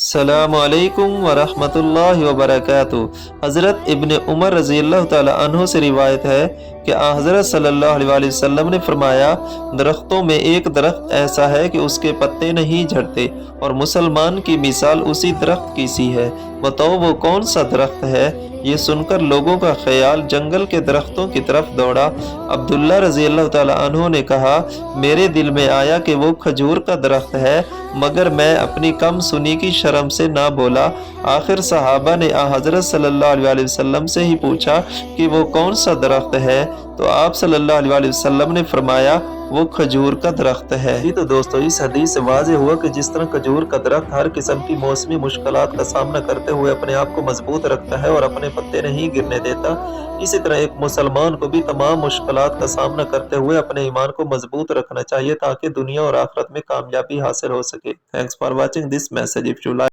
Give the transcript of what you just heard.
السلام علیکم ورحمۃ اللہ وبرکاتہ۔ حضرت ابن عمر رضی اللہ تعالی عنہ سے روایت ہے کہ حضرت صلی اللہ علیہ وسلم نے فرمایا، درختوں میں ایک درخت ایسا ہے کہ اس کے پتے نہیں جھڑتے اور مسلمان کی مثال اسی درخت کی سی ہے۔ بتاؤ وہ کون سا درخت ہے؟ یہ سن کر لوگوں کا خیال جنگل کے درختوں کی طرف دوڑا۔ عبداللہ رضی اللہ تعالی عنہ نے کہا، میرے دل میں آیا کہ وہ کھجور کا درخت ہے، مگر میں اپنی کم سنی کی شرم سے نہ بولا۔ آخر صحابہ نے حضرت صلی اللہ علیہ وسلم سے ہی پوچھا کہ وہ کون سا درخت ہے، تو آپ صلی اللہ علیہ وسلم نے فرمایا، وہ کھجور کا درخت ہے۔ تو دوستو، اس حدیث سے واضح ہوا کہ جس طرح کھجور کا درخت ہر قسم کی موسمی مشکلات کا سامنا کرتے ہوئے اپنے آپ کو مضبوط رکھتا ہے اور اپنے پتے نہیں گرنے دیتا، اسی طرح ایک مسلمان کو بھی تمام مشکلات کا سامنا کرتے ہوئے اپنے ایمان کو مضبوط رکھنا چاہیے تاکہ دنیا اور آخرت میں کامیابی حاصل ہو سکے۔ Thanks for watching this message. If you like